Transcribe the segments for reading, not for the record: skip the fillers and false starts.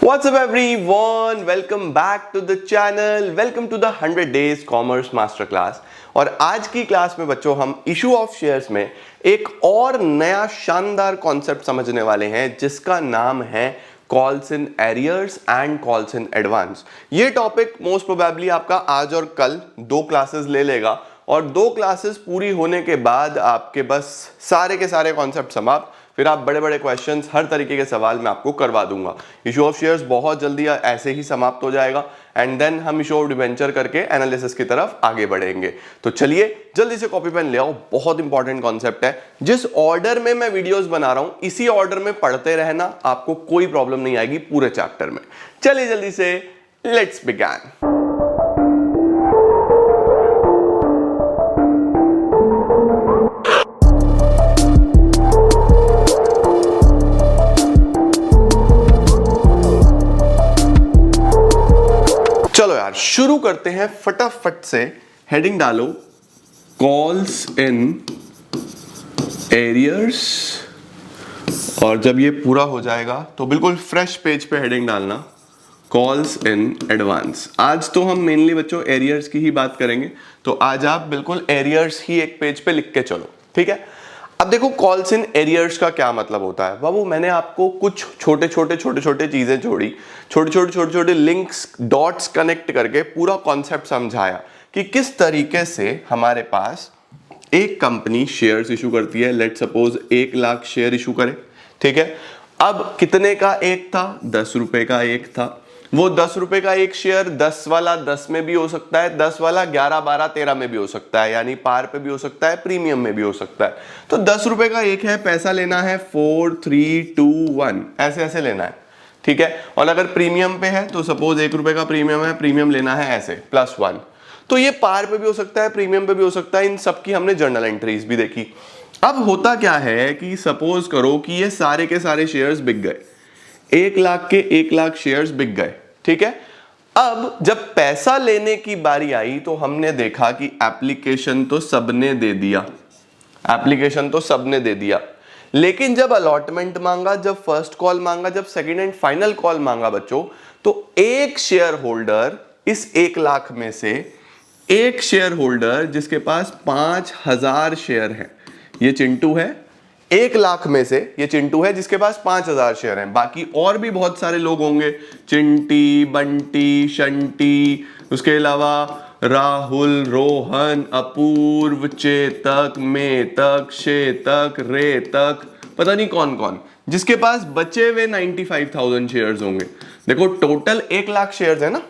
What's up everyone? Welcome back to the channel. Welcome to the 100 Days Commerce Master Class. और आज की class में बच्चों हम इशू ऑफ शेयर्स में एक और नया शानदार कॉन्सेप्ट समझने वाले हैं जिसका नाम है calls in arrears and calls in advance. ये टॉपिक मोस्ट प्रोबेबली आपका आज और कल 2 क्लासेस ले लेगा और 2 क्लासेस पूरी होने के बाद आपके बस सारे के सारे कॉन्सेप्ट समाप्त। फिर आप बड़े बड़े क्वेश्चंस हर तरीके के सवाल मैं आपको करवा दूंगा। इशू ऑफ शेयर्स बहुत जल्दी ऐसे ही समाप्त हो जाएगा एंड देन हम इशू ऑफ डिबेंचर करके एनालिसिस की तरफ आगे बढ़ेंगे। तो चलिए जल्दी से कॉपी पेन ले आओ, बहुत इंपॉर्टेंट कॉन्सेप्ट है। जिस ऑर्डर में मैं वीडियोस बना रहा हूं इसी ऑर्डर में पढ़ते रहना, आपको कोई प्रॉब्लम नहीं आएगी पूरे चैप्टर में। चलिए जल्दी से लेट्स बिगिन। चलो यार शुरू करते हैं फटाफट से। हेडिंग डालो कॉल्स इन एरियर्स और जब ये पूरा हो जाएगा तो बिल्कुल फ्रेश पेज पे हेडिंग डालना कॉल्स इन एडवांस। आज तो हम मेनली बच्चों एरियर्स की ही बात करेंगे, तो आज आप बिल्कुल एरियर्स ही एक पेज पे लिख के चलो, ठीक है। अब देखो कॉल्स इन एरियर्स का क्या मतलब होता है बाबू। मैंने आपको कुछ छोटे छोटे चीजें जोड़ी, छोटे लिंक्स डॉट्स कनेक्ट करके पूरा कॉन्सेप्ट समझाया कि किस तरीके से हमारे पास एक कंपनी शेयर्स इशू करती है। Let suppose 1 lakh share issue करे, ठीक है। अब कितने का एक था? 10 रुपए का एक था। वो 10 रुपए का एक शेयर 10 वाला 10 में भी हो सकता है, 10 वाला 11, 12, 13 में भी हो सकता है, यानी पार पे भी हो सकता है, प्रीमियम में भी हो सकता है। तो 10 रुपए का एक है, पैसा लेना है 4, 3, 2, 1 ऐसे ऐसे लेना है, ठीक है। और अगर प्रीमियम पे है तो सपोज 1 रुपए का प्रीमियम है, प्रीमियम लेना है ऐसे +1। तो ये पार पे भी हो सकता है, प्रीमियम पे भी हो सकता है। इन सब की हमने जर्नल एंट्रीज भी देखी। अब होता क्या है कि सपोज करो कि ये सारे के सारे शेयर्स बिक गए, 1 लाख के 1 लाख शेयर्स बिक गए, ठीक है। अब जब पैसा लेने की बारी आई तो हमने देखा कि एप्लीकेशन तो सबने दे दिया, लेकिन जब अलॉटमेंट मांगा, जब फर्स्ट कॉल मांगा, जब सेकंड एंड फाइनल कॉल मांगा बच्चों, तो एक शेयर होल्डर इस 1 लाख में से एक शेयर होल्डर जिसके पास 5000 शेयर है, ये चिंटू है। 1 लाख में से ये चिंटू है जिसके पास 5000 शेयर हैं। बाकी और भी बहुत सारे लोग होंगे, चिंटी, बंटी, शंटी, उसके अलावा राहुल, रोहन, अपूर्व, चेतक, मेतक, शेतक, रेतक, पता नहीं कौन कौन, जिसके पास बचे हुए 95,000 शेयर्स होंगे। देखो टोटल 1 लाख शेयर्स है ना,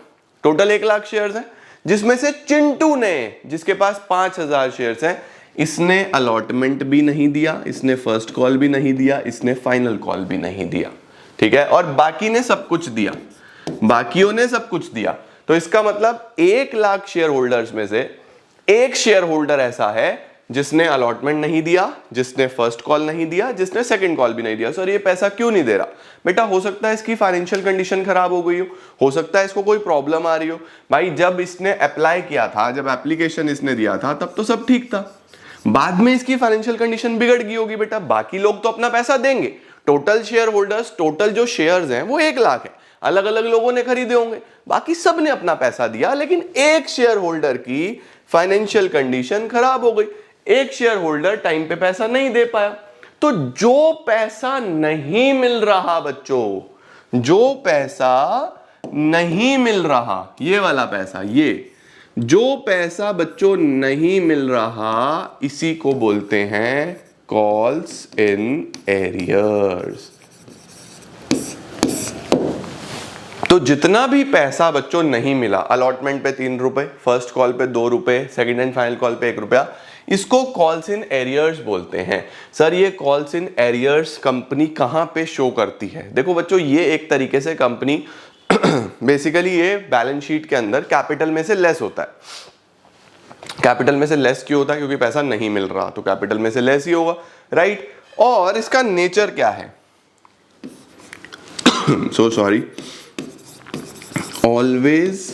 टोटल 1 लाख शेयर्स है, जिसमें से चिंटू ने, जिसके पास 5000 शेयर्स हैं, इसने अलॉटमेंट भी नहीं दिया, इसने फर्स्ट कॉल भी नहीं दिया, इसने फाइनल कॉल भी नहीं दिया, ठीक है। और बाकी ने सब कुछ दिया, बाकियों ने सब कुछ दिया। तो इसका मतलब 1 लाख शेयर होल्डर्स में से एक शेयर होल्डर ऐसा है जिसने अलॉटमेंट नहीं दिया, जिसने फर्स्ट कॉल नहीं दिया, जिसने सेकंड कॉल भी नहीं दिया। सर ये पैसा क्यों नहीं दे रहा? बेटा हो सकता है इसकी फाइनेंशियल कंडीशन खराब हो गई हो सकता है इसको कोई प्रॉब्लम आ रही हो। भाई जब इसने अप्लाई किया था, जब एप्लीकेशन इसने दिया था तब तो सब ठीक था, बाद में इसकी फाइनेंशियल कंडीशन बिगड़ गई होगी बेटा। बाकी लोग तो अपना पैसा देंगे, टोटल शेयर होल्डर्स, टोटल जो शेयर्स हैं वो 1 लाख है, अलग अलग लोगों ने खरीदे होंगे, बाकी सब ने अपना पैसा दिया, लेकिन एक शेयर होल्डर की फाइनेंशियल कंडीशन खराब हो गई, एक शेयर होल्डर टाइम पे पैसा नहीं दे पाया। तो जो पैसा नहीं मिल रहा बच्चों, जो पैसा नहीं मिल रहा, ये वाला पैसा, ये जो पैसा बच्चों नहीं मिल रहा, इसी को बोलते हैं कॉल्स इन एरियर्स। तो जितना भी पैसा बच्चों नहीं मिला, अलॉटमेंट पे 3 रुपए, फर्स्ट कॉल पे 2 रुपए, सेकंड एंड फाइनल कॉल पे 1 रुपया, इसको कॉल्स इन एरियर्स बोलते हैं। सर ये कॉल्स इन एरियर्स कंपनी कहां पे शो करती है? देखो बच्चों ये एक तरीके से कंपनी बेसिकली ये बैलेंस शीट के अंदर कैपिटल में से लेस होता है। कैपिटल में से लेस क्यों होता है? क्योंकि पैसा नहीं मिल रहा, तो कैपिटल में से लेस ही होगा, राइट। और इसका नेचर क्या है? So sorry, always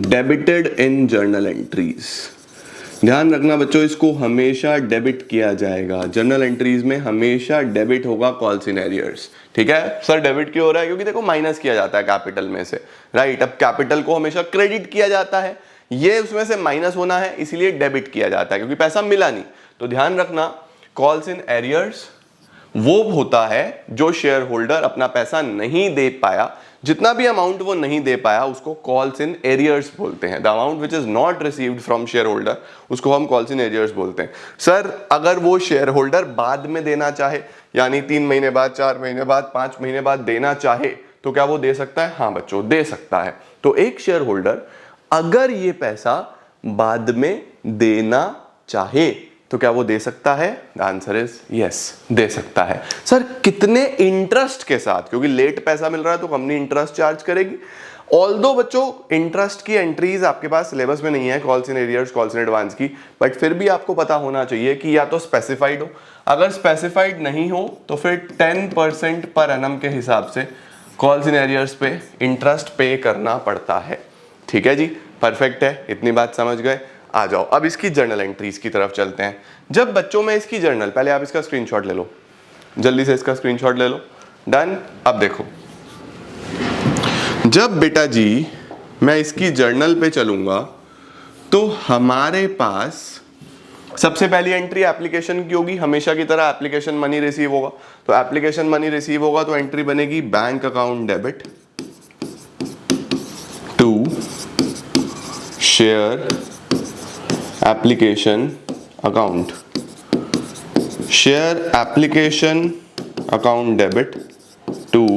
debited in journal entries. ध्यान रखना बच्चों, इसको हमेशा डेबिट किया जाएगा, जर्नल एंट्रीज में हमेशा डेबिट होगा कॉल्स इन एरियर्स, ठीक है सर, डेबिट क्यों हो रहा है? क्योंकि देखो माइनस किया जाता है कैपिटल में से, राइट। अब कैपिटल को हमेशा क्रेडिट किया जाता है, ये उसमें से माइनस होना है, इसीलिए डेबिट किया जाता है, क्योंकि पैसा मिला नहीं। तो ध्यान रखना, कॉल्स इन एरियर्स वो होता है जो शेयर होल्डर अपना पैसा नहीं दे पाया, जितना भी अमाउंट वो नहीं दे पाया उसको कॉल्स इन एरियर्स बोलते हैं। The amount which is not received from share holder उसको हम कॉल्स इन एरियर्स बोलते हैं। सर अगर वो शेयर होल्डर बाद में देना चाहे, यानी 3 महीने बाद, 4 महीने बाद, 5 महीने बाद देना चाहे, तो क्या वो दे सकता है? हाँ बच्चों, दे सकता है। तो एक शेयर होल्डर अगर ये पैसा बाद में देना चाहे तो क्या वो दे सकता है? द आंसर इज यस, दे सकता है। सर कितने इंटरेस्ट के साथ? क्योंकि लेट पैसा मिल रहा है तो कंपनी इंटरेस्ट चार्ज करेगी। ऑल्दो बच्चों इंटरेस्ट की एंट्रीज आपके पास सिलेबस में नहीं है, calls in arrears, calls in advance की, बट फिर भी आपको पता होना चाहिए कि या तो स्पेसिफाइड हो, अगर स्पेसिफाइड नहीं हो तो फिर 10% पर एनम के हिसाब से कॉल्स इन एरियर्स पे इंटरेस्ट पे करना पड़ता है। ठीक है जी, परफेक्ट है, इतनी बात समझ गए। आ जाओ अब इसकी जर्नल एंट्रीज की तरफ चलते हैं। जब बच्चों में इसकी जर्नल, पहले आप इसका स्क्रीनशॉट ले लो, जल्दी से इसका स्क्रीनशॉट ले लो, डन। अब देखो, जब बेटा जी मैं इसकी जर्नल पे चलूंगा तो हमारे पास सबसे पहली एंट्री एप्लीकेशन की होगी, हमेशा की तरह एप्लीकेशन मनी रिसीव होगा। तो एप्लीकेशन मनी रिसीव होगा तो एंट्री बनेगी bank account debit to share application account, share application account debit to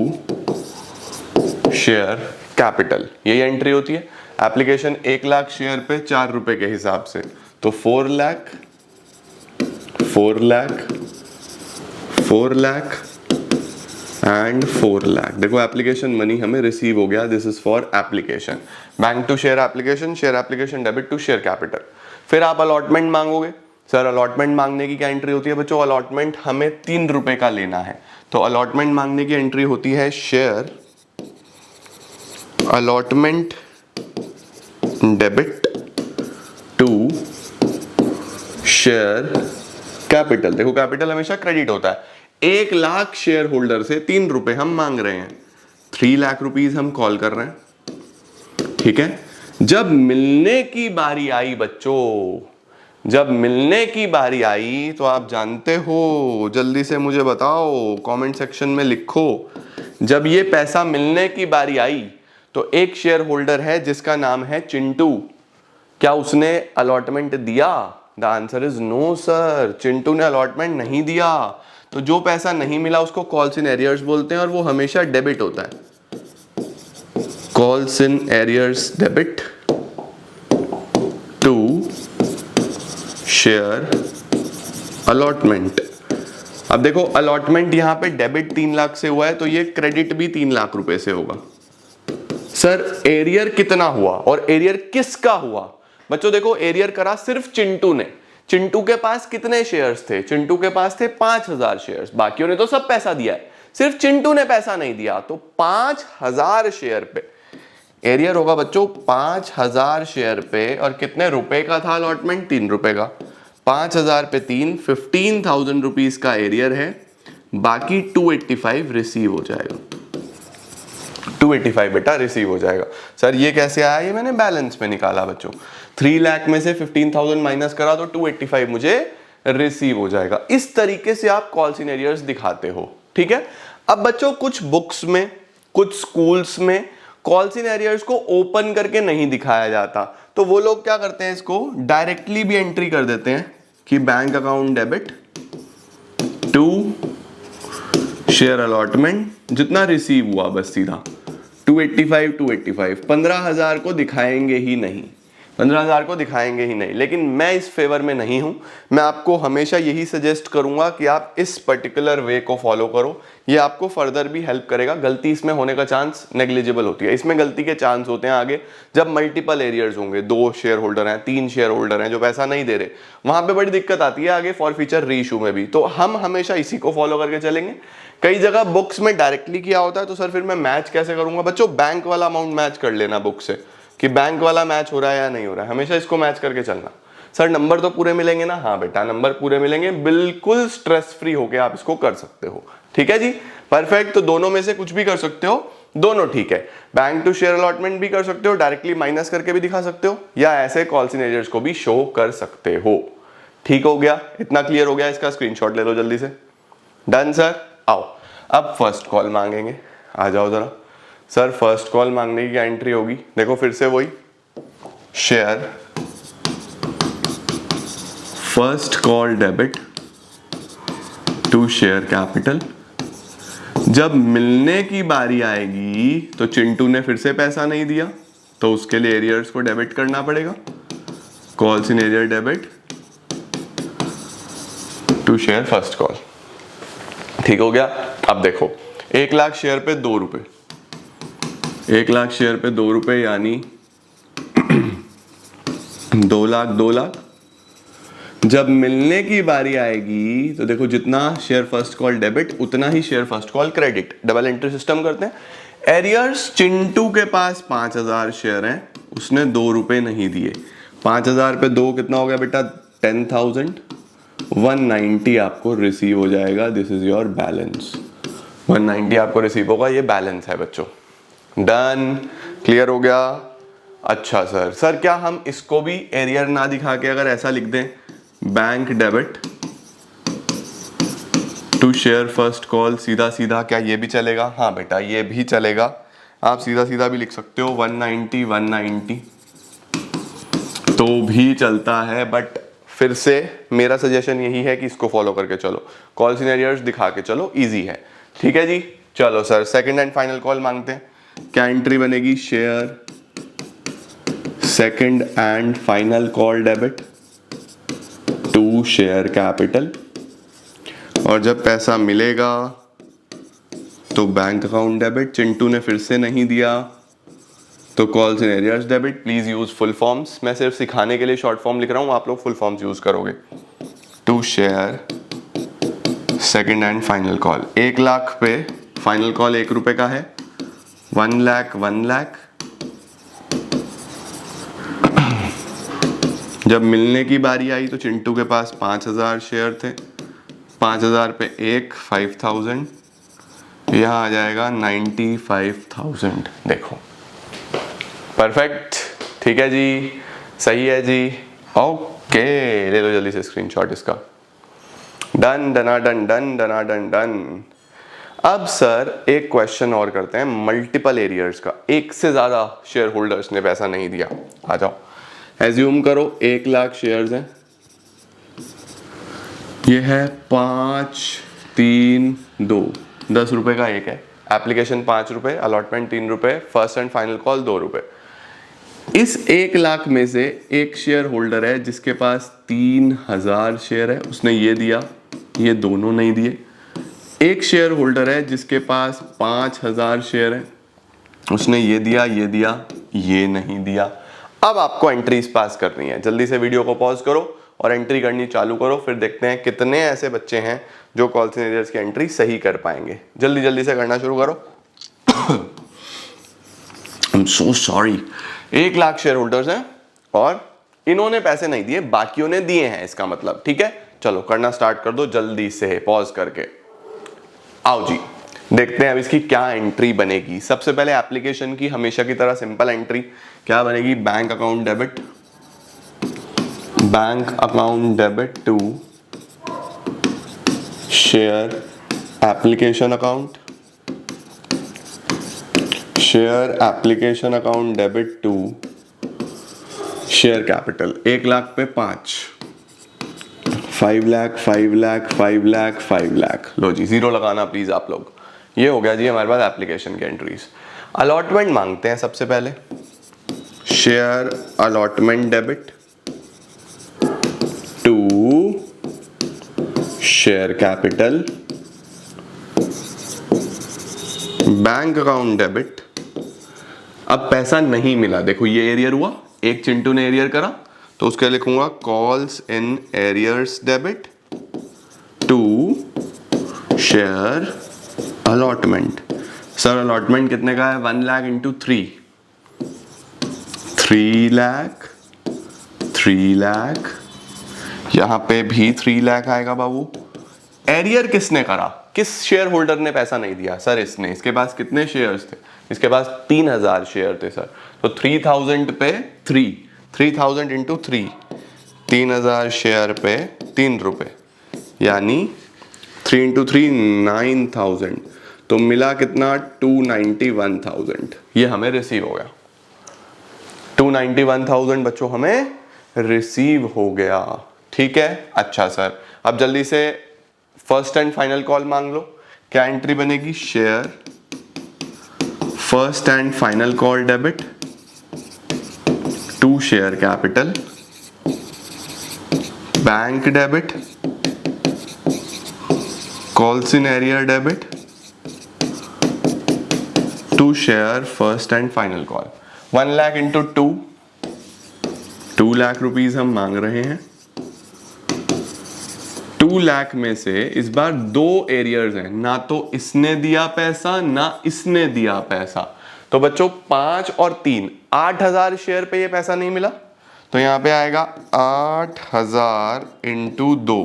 share capital, यही एंट्री होती है। एप्लीकेशन 1 लाख शेयर पे 4 रुपए के हिसाब से, तो 4 लाख 4 लाख 4 लाख एंड 4 लाख। देखो एप्लीकेशन मनी हमें रिसीव हो गया, this is for application, bank to share application debit to share capital. फिर आप अलॉटमेंट मांगोगे। सर अलॉटमेंट मांगने की क्या एंट्री होती है बच्चों? अलॉटमेंट हमें 3 रुपए का लेना है, तो अलॉटमेंट मांगने की एंट्री होती है share allotment debit to share capital. देखो कैपिटल हमेशा क्रेडिट होता है। 1 लाख शेयर होल्डर से 3 रुपए हम मांग रहे हैं, 3 लाख रुपीज हम कॉल कर रहे हैं। ठीक है, जब मिलने की बारी आई बच्चों, जब मिलने की बारी आई तो आप जानते हो, जल्दी से मुझे बताओ, कमेंट सेक्शन में लिखो। जब ये पैसा मिलने की बारी आई तो एक शेयर होल्डर है जिसका नाम है चिंटू, क्या उसने अलॉटमेंट दिया? The answer is no sir, Chintu ने अलॉटमेंट नहीं दिया। तो जो पैसा नहीं मिला उसको कॉल्स इन एरियर्स बोलते हैं और वो हमेशा डेबिट होता है। Calls in arrears debit to share allotment. अब देखो अलॉटमेंट यहां पे डेबिट 3 लाख से हुआ है तो ये क्रेडिट भी 3 लाख रुपए से होगा। सर एरियर कितना हुआ और एरियर किसका हुआ? बच्चों देखो एरियर करा सिर्फ चिंटू ने। चिंटू के पास कितने शेयर्स थे? चिंटू के पास थे 5000 शेयर्स, बाकियों ने तो सब पैसा दिया है, सिर्फ चिंटू ने पैसा नहीं दिया। तो 5000 शेयर पे एरियर होगा बच्चों 5000 शेयर पे, और कितने रुपए का था अलॉटमेंट? 3 रुपए का। 5000 पे 3, 15,000 रुपीज का एरियर है, बाकी 285 रिसीव हो जाएगा। 285 बेटा रिसीव हो जाएगा। सर ये कैसे आया? ये मैंने बैलेंस में निकाला बच्चों, 3 लाख में से 15,000 माइनस करा तो 285 मुझे रिसीव हो जाएगा। इस तरीके से आप कॉल्स इन एरियर्स दिखाते हो। ठीक है, अब बच्चों कुछ बुक्स में, कुछ स्कूल्स में कॉल्स इन एरियर्स को ओपन करके नहीं दिखाया जाता, तो वो लोग क्या करते हैं, इसको डायरेक्टली भी एंट्री कर देते हैं कि bank account debit to share allotment, जितना रिसीव हुआ बस सीधा 285 15,000 को दिखाएंगे ही नहीं, 15,000 को दिखाएंगे ही नहीं। लेकिन मैं इस फेवर में नहीं हूं, मैं आपको हमेशा यही सजेस्ट करूंगा कि आप इस पर्टिकुलर वे को फॉलो करो, ये आपको फर्दर भी हेल्प करेगा। गलती इसमें होने का चांस नेग्लिजिबल होती है। इसमें गलती के चांस होते हैं आगे जब मल्टीपल एरियर्स होंगे, 2 शेयर होल्डर हैं, 3 शेयर होल्डर हैं जो पैसा नहीं दे रहे, वहां पे बड़ी दिक्कत आती है आगे फॉर फ्यूचर रीइश्यू में भी। तो हम हमेशा इसी को फॉलो करके चलेंगे। कई जगह बुक्स में डायरेक्टली किया होता है, तो सर फिर मैं मैच कैसे करूंगा? बच्चों बैंक वाला अमाउंट मैच कर लेना बुक से कि बैंक वाला मैच हो रहा है या नहीं हो रहा है, हमेशा इसको मैच करके चलना। सर नंबर तो पूरे मिलेंगे ना? हाँ बेटा नंबर पूरे मिलेंगे, बिल्कुल स्ट्रेस फ्री होके आप इसको कर सकते हो। ठीक है जी, परफेक्ट। तो दोनों में से कुछ भी कर सकते हो, दोनों ठीक है। बैंक टू शेयर अलॉटमेंट भी कर सकते हो, डायरेक्टली माइनस करके भी दिखा सकते हो, या ऐसे कॉल सिनेरियोस को भी शो कर सकते हो। ठीक हो गया, इतना क्लियर हो गया, इसका स्क्रीनशॉट ले लो जल्दी से। Done sir. आओ अब फर्स्ट कॉल मांगेंगे, आ जाओ जरा। सर फर्स्ट कॉल मांगने की क्या एंट्री होगी? देखो फिर से वही, share first call debit to share capital. जब मिलने की बारी आएगी तो चिंटू ने फिर से पैसा नहीं दिया, तो उसके लिए एरियर्स को डेबिट करना पड़ेगा। Calls in arrear debit to share first call. ठीक हो गया। अब देखो 1 लाख शेयर पे 2 रुपए, 1 लाख शेयर पे 2 रुपए यानी 2 लाख 2 लाख। जब मिलने की बारी आएगी तो देखो जितना शेयर फर्स्ट कॉल डेबिट उतना ही share first call credit, double entry system करते हैं। एरियर्स चिंटू के पास 5000 शेयर हैं, उसने 2 रुपए नहीं दिए। 5000 पे 2 कितना हो गया बेटा? 10,000। 190 आपको रिसीव हो जाएगा, दिस इज योर बैलेंस। 190 आपको रिसीव होगा, ये बैलेंस है बच्चों। डन, क्लियर हो गया। अच्छा सर, सर क्या हम इसको भी एरियर ना दिखा के अगर ऐसा लिख दें, bank debit to share first call, सीधा सीधा, क्या ये भी चलेगा? हाँ बेटा ये भी चलेगा, आप सीधा सीधा भी लिख सकते हो। 190 190 तो भी चलता है, बट फिर से मेरा सजेशन यही है कि इसको फॉलो करके चलो, कॉल सिनेरियोस दिखा के चलो, इजी है। ठीक है जी, चलो sir second and final call मांगते हैं। क्या एंट्री बनेगी? Share second and final call debit to share capital, और जब पैसा मिलेगा तो बैंक अकाउंट डेबिट। चिंटू ने फिर से नहीं दिया तो calls in arrears debit. Please use full forms, मैं सिर्फ सिखाने के लिए शॉर्ट फॉर्म लिख रहा हूं, आप लोग फुल फॉर्म्स यूज करोगे। To share second and final call, 1 lakh पे फाइनल कॉल 1 रुपए का है, 1 लाख 1 लाख। जब मिलने की बारी आई तो चिंटू के पास 5000 शेयर थे, 5000 पे 1 5000, यहाँ आ जाएगा 95,000। देखो परफेक्ट, ठीक है जी, सही है जी। ओके, ले लो जल्दी से स्क्रीनशॉट इसका। डन डना डन डन डना डन डन। अब सर एक क्वेश्चन और करते हैं मल्टीपल एरियर्स का, एक से ज्यादा शेयर होल्डर्स ने पैसा नहीं दिया। आ जाओ, एज्यूम करो 1 लाख शेयर्स हैं, ये है 5 3 2, 10 रुपए का एक है, एप्लीकेशन 5 रुपए, अलॉटमेंट 3 रुपए, फर्स्ट एंड फाइनल कॉल 2 रुपए। इस 1 लाख में से एक शेयर होल्डर है जिसके पास 3000 शेयर है, उसने ये दिया, ये दोनों नहीं दिए। एक शेयर होल्डर है जिसके पास 5000 शेयर है, उसने ये दिया, ये नहीं दिया। अब आपको एंट्रीज पास करनी है, जल्दी से वीडियो को पॉज करो और एंट्री करनी चालू करो, फिर देखते हैं कितने ऐसे बच्चे हैं जो कॉल सिनेरियोस की एंट्री सही कर पाएंगे। जल्दी जल्दी से करना शुरू करो। I'm so sorry। 1 lakh share holders हैं और इन्होंने पैसे नहीं दिए, बाकियों ने दिए हैं, इसका मतलब। ठीक है, चलो करना स्टार्ट कर दो जल्दी से, पॉज करके। आओ जी, देखते हैं अब इसकी क्या एंट्री बनेगी। सबसे पहले एप्लीकेशन की हमेशा की तरह सिंपल एंट्री क्या बनेगी? Bank account debit, bank account debit to share application account, share application account debit to share capital. 1 lakh पे 5, 5 लाख 5 लाख 5 लाख 5 लाख। लो जी, जीरो लगाना प्लीज आप लोग। ये हो गया जी हमारे पास एप्लीकेशन की एंट्रीज। अलॉटमेंट मांगते हैं सबसे पहले, share allotment debit to share capital, bank account debit. अब पैसा नहीं मिला, देखो ये एरियर हुआ, एक चिंटू ने एरियर करा तो उसके लिखूंगा calls in arrears debit to share allotment. Sir allotment कितने का है? 1 लाख इंटू 3, 3 लाख 3 लाख, यहां पे भी 3 लाख आएगा बाबू। एरियर किसने करा? किस शेयर होल्डर ने पैसा नहीं दिया? सर इसने। इसके पास कितने शेयर्स थे? इसके पास 3000 शेयर थे सर। तो 3000 पे 3000 इंटू 3000 शेयर पे 3 रुपए, यानी 3 इंटू 3 9000। तो मिला कितना? 291,000। ये हमें रिसीव हो गया। 291,000 बच्चों हमें रिसीव हो गया। ठीक है, अच्छा सर अब जल्दी से फर्स्ट एंड फाइनल कॉल मांग लो। क्या एंट्री बनेगी? Share first and final call debit to share capital, bank debit, calls in arrear debit to share first and final call. 1 lakh into 2 lakh rupees हम मांग रहे हैं। 2 लाख में से इस बार 2 एरियर्स हैं, ना तो इसने दिया पैसा ना इसने दिया पैसा। तो बच्चों 5 और 3 8000 शेयर पे ये पैसा नहीं मिला, तो यहां पे आएगा 8000 इंटू 2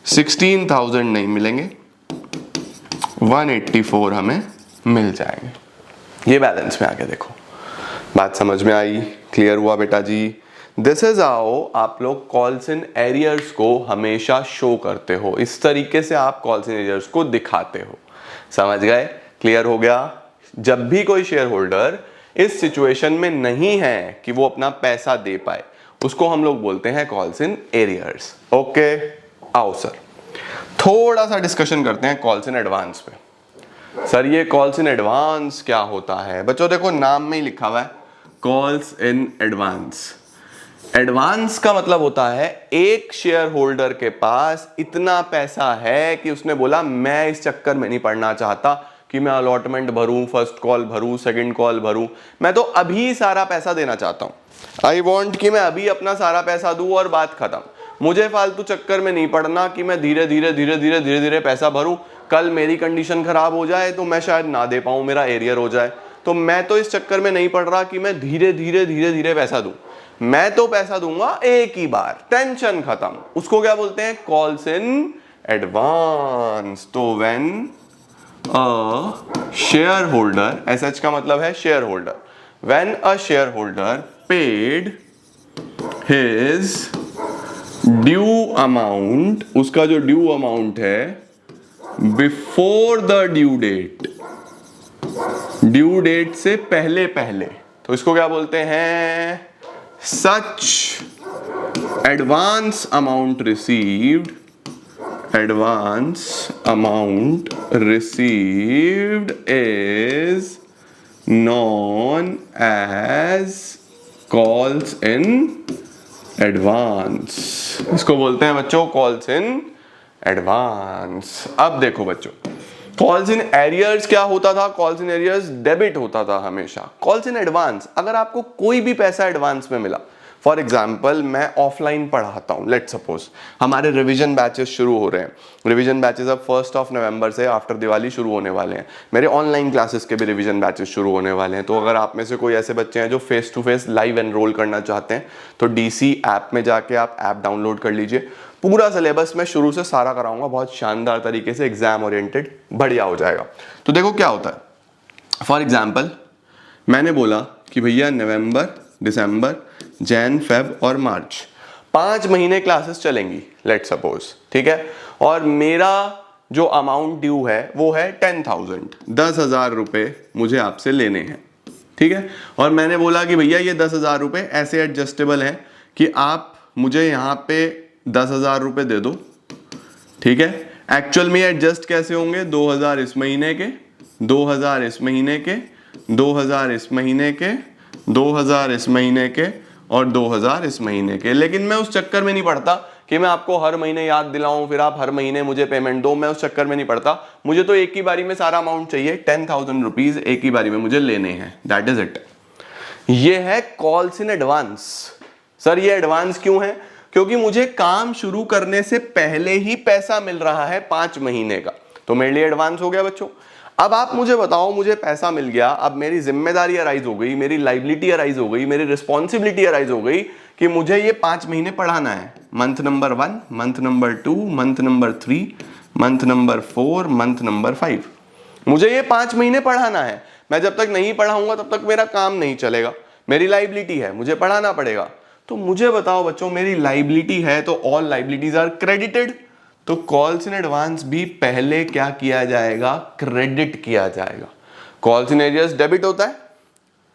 16,000 नहीं मिलेंगे, 184 हमें मिल जाएंगे। ये बैलेंस में आके देखो, बात समझ में आई? क्लियर हुआ बेटा जी? दिस इज हाउ आप लोग कॉल्स इन एरियर्स को हमेशा शो करते हो। इस तरीके से आप कॉल्स इन एरियर्स को दिखाते हो। समझ गए? क्लियर हो गया? जब भी कोई शेयर होल्डर इस सिचुएशन में नहीं है कि वो अपना पैसा दे पाए, उसको हम लोग बोलते हैं कॉल्स इन एरियर्स। ओके, आओ सर थोड़ा सा डिस्कशन करते हैं कॉल्स इन एडवांस पे। सर ये कॉल्स इन एडवांस क्या होता है? बच्चों देखो नाम में ही लिखा हुआ है कॉल्स इन एडवांस। एडवांस का मतलब होता है एक शेयर होल्डर के पास इतना पैसा है कि उसने बोला मैं इस चक्कर में नहीं पड़ना चाहता कि मैं अलॉटमेंट भरूं, फर्स्ट कॉल भरूं, सेकंड कॉल भरूं, मैं तो अभी सारा पैसा देना चाहता हूं। आई वॉन्ट कि मैं अभी अपना सारा पैसा दूं और बात खत्म। मुझे फालतू चक्कर में नहीं पड़ना कि मैं धीरे धीरे पैसा भरूं, कल मेरी कंडीशन खराब हो जाए तो मैं शायद ना दे पाऊं, मेरा एरियर हो जाए। तो मैं तो इस चक्कर में नहीं पड़ रहा कि मैं धीरे धीरे पैसा दूं, मैं तो पैसा दूंगा एक ही बार, टेंशन खत्म। उसको क्या बोलते हैं? Calls in advance. तो when a shareholder, SH का मतलब है shareholder, when a shareholder paid his due amount, उसका जो ड्यू अमाउंट है before the due date, due date से पहले पहले, तो इसको क्या बोलते हैं? Such advance amount received, advance amount received is known as calls in advance। इसको बोलते हैं बच्चों calls in advance। अब देखो बच्चों कॉल्स इन एरियर्स क्या होता था? कॉल्स इन एरियर्स डेबिट होता था हमेशा। कॉल्स इन एडवांस, अगर आपको कोई भी पैसा एडवांस में मिला, फॉर एग्जाम्पल मैं ऑफलाइन पढ़ाता हूँ, लेट सपोज हमारे रिवीजन बैचेस शुरू हो रहे हैं। रिवीजन बैचेस अब 1 नवंबर से आफ्टर दिवाली शुरू होने वाले हैं। मेरे ऑनलाइन क्लासेस के भी रिवीजन बैचेस शुरू होने वाले हैं। तो अगर आप में से कोई ऐसे बच्चे हैं जो face to face live enrol करना चाहते हैं, तो डीसी ऐप में जाके आप ऐप डाउनलोड कर लीजिए। पूरा सिलेबस मैं शुरू से सारा कराऊंगा, बहुत शानदार तरीके से, एग्जाम ओरिएंटेड, बढ़िया हो जाएगा। तो देखो क्या होता है, फॉर एग्जाम्पल मैंने बोला कि भैया नवंबर, दिसंबर, जैन, फेब और मार्च 5 महीने क्लासेस चलेंगी, लेट सपोज, ठीक है। और मेरा जो अमाउंट ड्यू है वो है 10,000, 10,000 रुपए मुझे आपसे लेने हैं, ठीक है। और मैंने बोला कि भैया ये 10,000 रुपए ऐसे एडजस्टेबल हैं कि आप मुझे यहाँ पे 10,000 रुपए दे दो, ठीक है। एक्चुअल में एडजस्ट कैसे होंगे? 2,000 इस महीने के, 2,000 इस महीने के, 2,000 इस महीने के, 2,000 इस महीने के और 2,000 इस महीने के। लेकिन मैं उस चक्कर में नहीं पड़ता कि मैं आपको हर महीने याद दिलाऊं, फिर आप हर महीने मुझे पेमेंट दो, मैं उस चक्कर में नहीं पड़ता। मुझे तो एक ही बारी में सारा अमाउंट चाहिए, 10,000 रुपीज एक ही बारी में मुझे लेने हैं, दैट इज इट। ये है कॉल्स इन एडवांस। सर ये एडवांस क्यों है? क्योंकि मुझे काम शुरू करने से पहले ही पैसा मिल रहा है 5 महीने का, तो मेरे लिए एडवांस हो गया बच्चों। अब आप मुझे बताओ, मुझे पैसा मिल गया, अब मेरी जिम्मेदारी अराइज हो गई, मेरी लाइबिलिटी अराइज हो गई, मेरी रिस्पॉन्सिबिलिटी अराइज हो गई कि मुझे ये 5 महीने पढ़ाना है। Month number 1, month number 2, month number 3, month number 4, month number 5। मुझे ये 5 महीने पढ़ाना है। मैं जब तक नहीं पढ़ाऊंगा तब तक मेरा काम नहीं चलेगा, मेरी लाइबिलिटी है, मुझे पढ़ाना पड़ेगा। तो मुझे बताओ बच्चों, मेरी लाइबिलिटी है तो ऑल लाइबिलिटीज आर क्रेडिटेड, तो कॉल्स इन एडवांस भी पहले क्या किया जाएगा? क्रेडिट किया जाएगा। कॉल्स इन एरियर्स डेबिट होता है,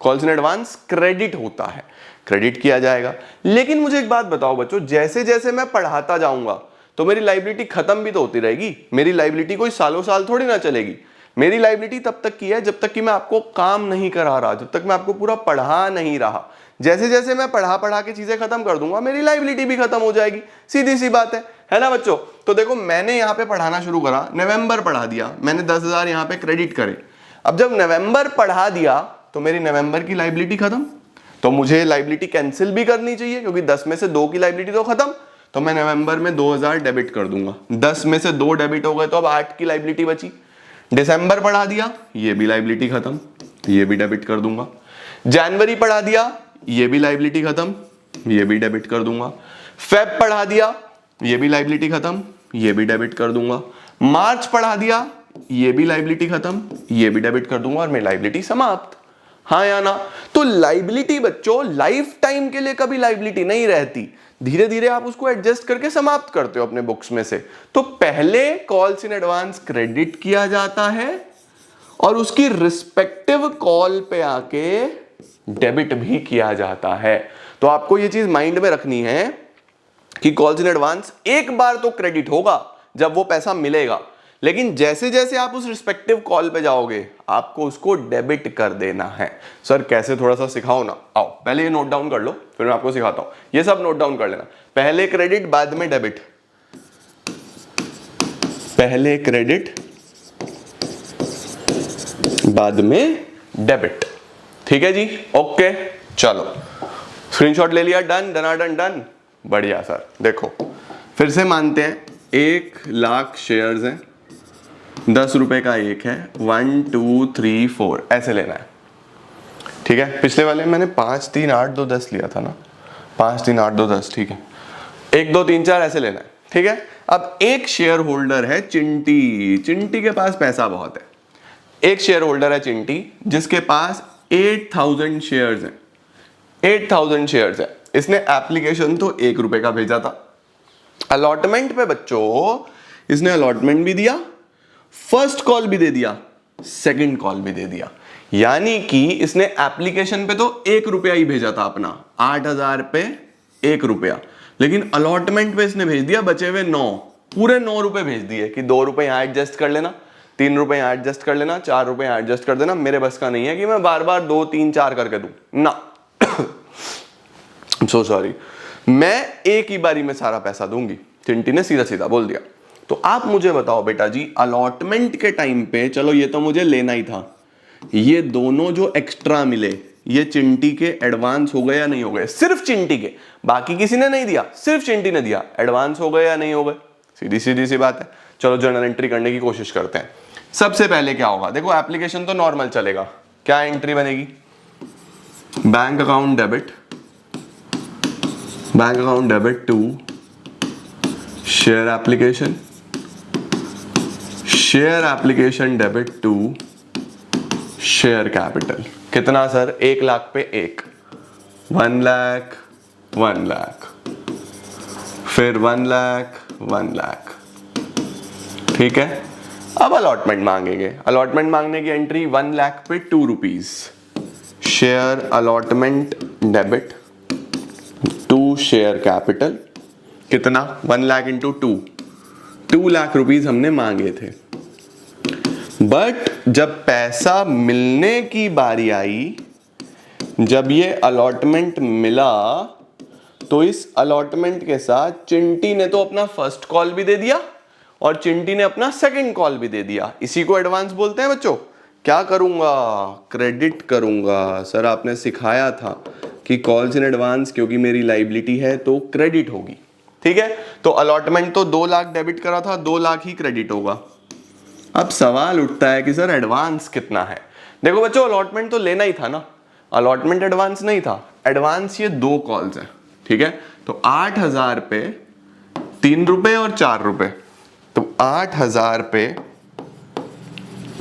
कॉल्स इन एडवांस क्रेडिट होता है, क्रेडिट किया जाएगा। लेकिन मुझे एक बात बताओ बच्चों, जैसे जैसे मैं पढ़ाता जाऊंगा तो मेरी लाइबिलिटी खत्म भी तो होती रहेगी। मेरी लाइबिलिटी कोई सालों साल थोड़ी ना चलेगी। मेरी लाइबिलिटी तब तक की है जब तक कि मैं आपको काम नहीं करा रहा, जब तक मैं आपको पूरा पढ़ा नहीं रहा। जैसे जैसे मैं पढ़ा के चीजें खत्म कर दूंगा, मेरी लाइबिलिटी भी खत्म हो जाएगी। सीधी सी बात है ना बच्चों? तो देखो, मैंने यहाँ पे पढ़ाना शुरू करा, नवंबर पढ़ा दिया, मैंने 10,000 यहाँ पे क्रेडिट करे। अब जब नवंबर पढ़ा दिया तो मेरी नवंबर की लाइबिलिटी खत्म, तो मुझे लाइबिलिटी कैंसिल भी करनी चाहिए, क्योंकि 10 में से 2 की लाइबिलिटी तो खत्म। तो मैं नवंबर में 2,000 डेबिट कर दूंगा, 10 में से 2 डेबिट हो गए तो अब 8 की लाइबिलिटी बची। दिसंबर पढ़ा दिया, ये भी लाइबिलिटी खत्म, ये भी डेबिट कर दूंगा। जनवरी पढ़ा दिया, ये भी लाइबिलिटी खत्म, ये भी डेबिट कर दूंगा। फेब पढ़ा दिया, ये भी लाइबिलिटी खत्म, ये भी डेबिट कर दूंगा। मार्च पढ़ा दिया, ये भी लाइबिलिटी खत्म, ये भी डेबिट कर दूंगा और मेरी लाइबिलिटी समाप्त। हाँ या ना? तो लाइबिलिटी बच्चों लाइफ टाइम के लिए कभी लाइबिलिटी नहीं रहती, धीरे धीरे आप उसको एडजस्ट करके समाप्त करते हो अपने बुक्स में से। तो पहले कॉल्स इन एडवांस क्रेडिट किया जाता है और उसकी रिस्पेक्टिव कॉल पे आके डेबिट भी किया जाता है। तो आपको ये चीज माइंड में रखनी है कि कॉल्स इन एडवांस एक बार तो क्रेडिट होगा जब वो पैसा मिलेगा, लेकिन जैसे जैसे आप उस रिस्पेक्टिव कॉल पे जाओगे आपको उसको डेबिट कर देना है। सर कैसे, थोड़ा सा सिखाओ ना। आओ पहले ये नोट डाउन कर लो, फिर मैं आपको सिखाता हूं। ये सब नोट डाउन कर लेना, पहले क्रेडिट बाद में डेबिट, पहले क्रेडिट बाद में डेबिट। ठीक है जी, ओके। चलो स्क्रीनशॉट ले लिया, डन डनाडन डन, बढ़िया सर। देखो फिर से मानते हैं 1,00,000 शेयर्स हैं, 10 रुपए का एक है, 1 2 3 4 ऐसे लेना है। ठीक है, पिछले वाले मैंने 5 3 8 2 10 लिया था ना, 5 3 8 2 10। ठीक है, 1 2 3 4 ऐसे लेना है। ठीक है, अब एक शेयर होल्डर है चिंटी, चिंटी के पास पैसा बहुत है। एक शेयर होल्डर है चिंटी जिसके पास 8,000 शेयर्स हैं, 8,000 शेयर्स है। इसने एप्लीकेशन तो 1 रुपए का भेजा था। अलॉटमेंट पे बच्चों इसने अलॉटमेंट भी दिया, फर्स्ट कॉल भी दे दिया, सेकंड कॉल भी दे दिया। यानी कि इसने एप्लीकेशन पे तो 1 रुपया ही भेजा था अपना, 8,000 पे 1 रुपया, लेकिन अलॉटमेंट पे इसने भेज दिया बचे हुए 9, पूरे 9 रुपए भेज दिए कि 2 रुपए यहां एडजस्ट कर लेना, 3 रुपए यहां एडजस्ट कर लेना, 4 रुपए यहां एडजस्ट कर देना। मेरे बस का नहीं है कि मैं बार बार 2 3 4 करके दूं ना। सो सॉरी, मैं एक ही बारी में सारा पैसा दूंगी, चिंटी ने सीधा सीधा बोल दिया। तो आप मुझे बताओ बेटा जी, अलॉटमेंट के टाइम पे चलो ये तो मुझे लेना ही था, ये दोनों जो एक्स्ट्रा मिले ये चिंटी के एडवांस हो गए या नहीं हो गए? सिर्फ चिंटी के, बाकी किसी ने नहीं दिया, सिर्फ चिंटी ने दिया। एडवांस हो गए या नहीं हो गए? सीधी सीधी सी बात है। चलो जर्नल एंट्री करने की कोशिश करते हैं। सबसे पहले क्या होगा, देखो एप्लीकेशन तो नॉर्मल चलेगा, क्या एंट्री बनेगी? Bank account debit, bank account debit to share application, share application debit to share capital. कितना सर? 1,00,000 पे 1, 1,00,000 1,00,000, फिर 1,00,000 1,00,000। ठीक है, अब अलॉटमेंट मांगेंगे। अलॉटमेंट मांगने की एंट्री 1,00,000 पे 2 rupees, share allotment debit to share capital. कितना? 1,00,000 इंटू 2 लाख रुपीज हमने मांगे थे। बट जब पैसा मिलने की बारी आई, जब ये अलॉटमेंट मिला, तो इस अलॉटमेंट के साथ चिंटी ने तो अपना फर्स्ट कॉल भी दे दिया और चिंटी ने अपना सेकंड कॉल भी दे दिया। इसी को एडवांस बोलते हैं बच्चों। क्या करूंगा? क्रेडिट करूंगा। सर आपने सिखाया था कि कॉल्स इन एडवांस, क्योंकि मेरी लाइबिलिटी है तो क्रेडिट होगी। ठीक है, तो अलॉटमेंट तो 2 लाख डेबिट करा था, 2 लाख ही क्रेडिट होगा। अब सवाल उठता है कि सर एडवांस कितना है? देखो बच्चों, अलॉटमेंट तो लेना ही था ना, अलॉटमेंट एडवांस नहीं था। एडवांस ये 2 कॉल्स हैं। ठीक है, तो 8,000 पे 3 रुपए और 4 रुपए, तो 8,000 पे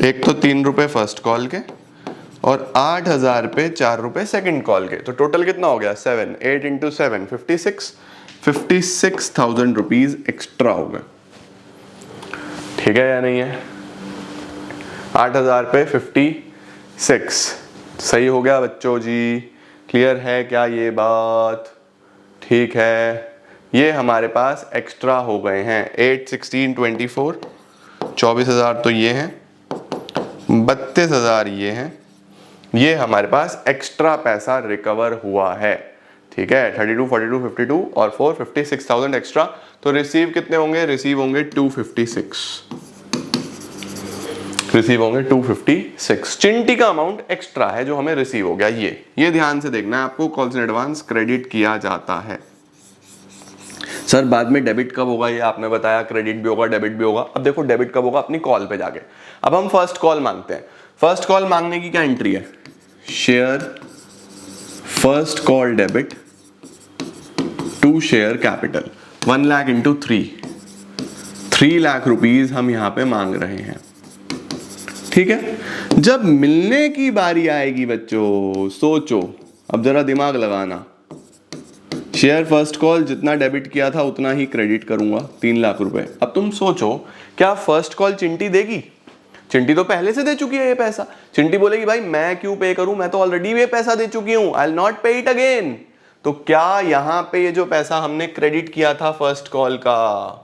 एक तो 3 रुपए फर्स्ट कॉल के और 8,000 पे 4 रुपए सेकंड कॉल के, तो टोटल कितना हो गया 7, 8 इंटू 7 56,000 रुपीज एक्स्ट्रा हो गए। ठीक है या नहीं है? 8,000 पे 56 सही हो गया बच्चों जी? क्लियर है क्या ये बात? ठीक है, ये हमारे पास एक्स्ट्रा हो गए हैं 8, 16, 24, 24,000 तो ये हैं, 32,000 ये हैं, ये हमारे पास एक्स्ट्रा पैसा रिकवर हुआ है। ठीक है, 32, 42, 52 और 4, 56,000 एक्स्ट्रा। तो रिसीव कितने होंगे? रिसीव होंगे 256, रिसीव होंगे 256। चिंटी का अमाउंट एक्स्ट्रा है जो हमें रिसीव हो गया। ये ध्यान से देखना है आपको, कॉल्स इन एडवांस क्रेडिट किया जाता है। सर बाद में डेबिट कब होगा? ये आपने बताया क्रेडिट भी होगा डेबिट भी होगा। अब देखो डेबिट कब होगा? अपनी कॉल पे जाके। अब हम फर्स्ट कॉल मांगते हैं। फर्स्ट कॉल मांगने की क्या एंट्री है? Share first call debit to share capital 1 lakh into 3 lakh rupees हम यहां पे मांग रहे हैं। ठीक है, जब मिलने की बारी आएगी बच्चों, सोचो, अब जरा दिमाग लगाना। शेयर फर्स्ट कॉल जितना डेबिट किया था उतना ही क्रेडिट करूंगा, 3 लाख रुपए। अब तुम सोचो, क्या फर्स्ट कॉल चिंटी देगी? चिंटी तो पहले से दे चुकी है ये पैसा। चिंटी बोलेगी भाई मैं क्यों पे करूं, मैं तो ऑलरेडी ये पैसा दे चुकी हूं, आई विल नॉट पे इट अगेन। तो क्या यहां पे ये जो पैसा हमने क्रेडिट किया था फर्स्ट कॉल का,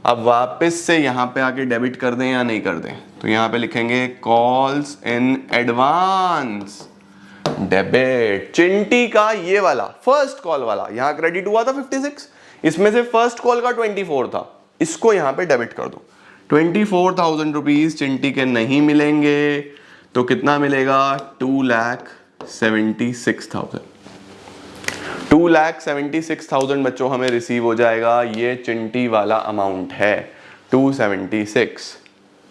अब वापस से यहां पे आके डेबिट कर दें या नहीं कर दें? तो यहां पे लिखेंगे कॉल्स इन एडवांस डेबिट। चिंटी का ये वाला फर्स्ट कॉल वाला यहां क्रेडिट हुआ था 56, इसमें से फर्स्ट कॉल का 24 था, इसको यहां पे डेबिट कर दो। 24,000 रुपीज चिंटी के नहीं मिलेंगे, तो कितना मिलेगा? 2,76,000। 2,76,000 बच्चों हमें रिसीव हो जाएगा। ये चिंटी वाला अमाउंट है 276।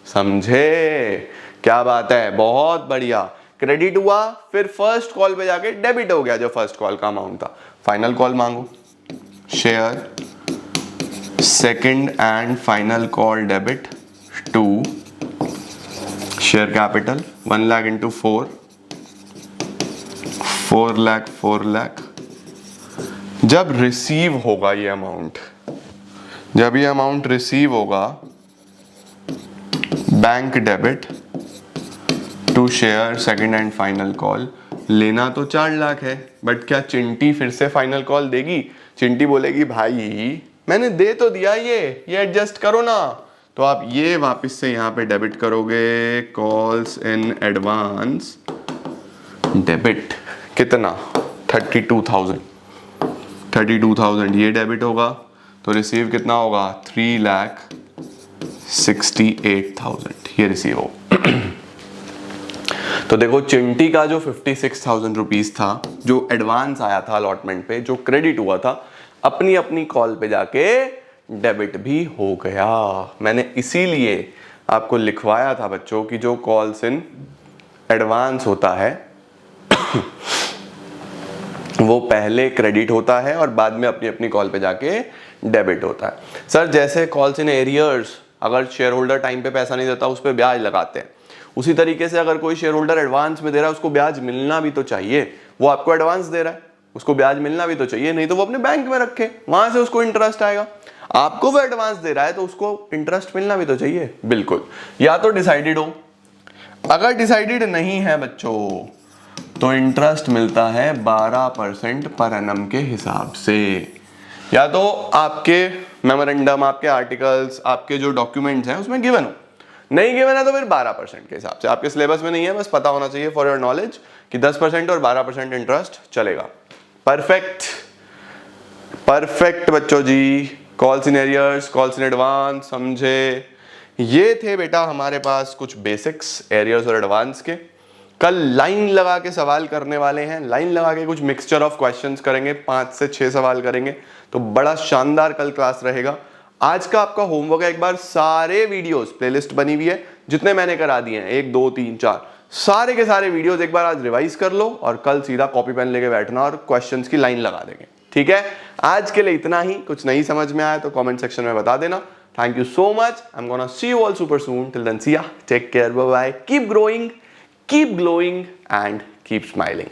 समझे? क्या बात है, बहुत बढ़िया। क्रेडिट हुआ, फिर फर्स्ट कॉल पे जाके डेबिट हो गया जो फर्स्ट कॉल का अमाउंट था। फाइनल कॉल मांगो, share second and final call debit to share capital 1 lakh into 4 lakh 4 lakh. जब रिसीव होगा ये अमाउंट, जब ये अमाउंट रिसीव होगा, bank debit to share second and final call. लेना तो 4 लाख है, बट क्या चिंटी फिर से फाइनल कॉल देगी? चिंटी बोलेगी भाई मैंने दे तो दिया, ये एडजस्ट करो ना। तो आप ये वापस से यहां पे डेबिट करोगे, कॉल्स इन एडवांस डेबिट कितना? 32,000 ये डेबिट होगा, तो रिसीव कितना होगा? 3,68,000 ये रिसीव हो। तो देखो चिंटी का जो 56,000 रुपीज था जो एडवांस आया था अलॉटमेंट पे, जो क्रेडिट हुआ था, अपनी अपनी कॉल पे जाके डेबिट भी हो गया। मैंने इसीलिए आपको लिखवाया था बच्चों कि जो कॉल्स इन एडवांस होता है वो पहले क्रेडिट होता है और बाद में अपनी अपनी कॉल पे जाके डेबिट होता है। सर जैसे कॉल्स इन एरियर्स, अगर शेयर होल्डर टाइम पे पैसा नहीं देता उस पर ब्याज लगाते हैं, उसी तरीके से अगर कोई शेयर होल्डर एडवांस में दे रहा है उसको ब्याज मिलना भी तो चाहिए। वो आपको एडवांस दे रहा है, उसको ब्याज मिलना भी तो चाहिए, नहीं तो वो अपने बैंक में रखे, वहां से उसको इंटरेस्ट आएगा। आपको वो एडवांस दे रहा है तो उसको इंटरेस्ट मिलना भी तो चाहिए। बिल्कुल, या तो डिसाइडेड हो, अगर डिसाइडेड नहीं है बच्चों तो इंटरेस्ट मिलता है 12% पर एनम के हिसाब से। या तो आपके मेमोरेंडम, आपके आर्टिकल्स, आपके जो डॉक्यूमेंट्स हैं उसमें गिवन हो, नहीं गिवन है तो फिर 12% के हिसाब से। आपके सिलेबस में नहीं है, बस पता होना चाहिए फॉर योर नॉलेज कि 10% और 12% इंटरेस्ट चलेगा। परफेक्ट परफेक्ट बच्चों जी। Calls in arrears, calls in advance, समझे? ये थे बेटा हमारे पास कुछ बेसिक्स एरियर्स और एडवांस के। कल लाइन लगा के सवाल करने वाले हैं, लाइन लगा के कुछ मिक्सचर ऑफ क्वेश्चंस करेंगे, 5 से 6 सवाल करेंगे, तो बड़ा शानदार कल क्लास रहेगा। आज का आपका होमवर्क है, एक बार सारे वीडियोस, प्लेलिस्ट बनी हुई है जितने मैंने करा दिए हैं, 1 2 3 4, सारे के सारे वीडियोस एक बार आज रिवाइज कर लो और कल सीधा कॉपी पेन लेके बैठना और क्वेश्चंस की लाइन लगा देंगे। ठीक है, आज के लिए इतना ही। कुछ नहीं समझ में आया तो कमेंट सेक्शन में बता देना। Thank you so much. I'm gonna see you all super soon. Till then, see ya. Take care. Bye bye. Keep growing, keep glowing, and keep smiling.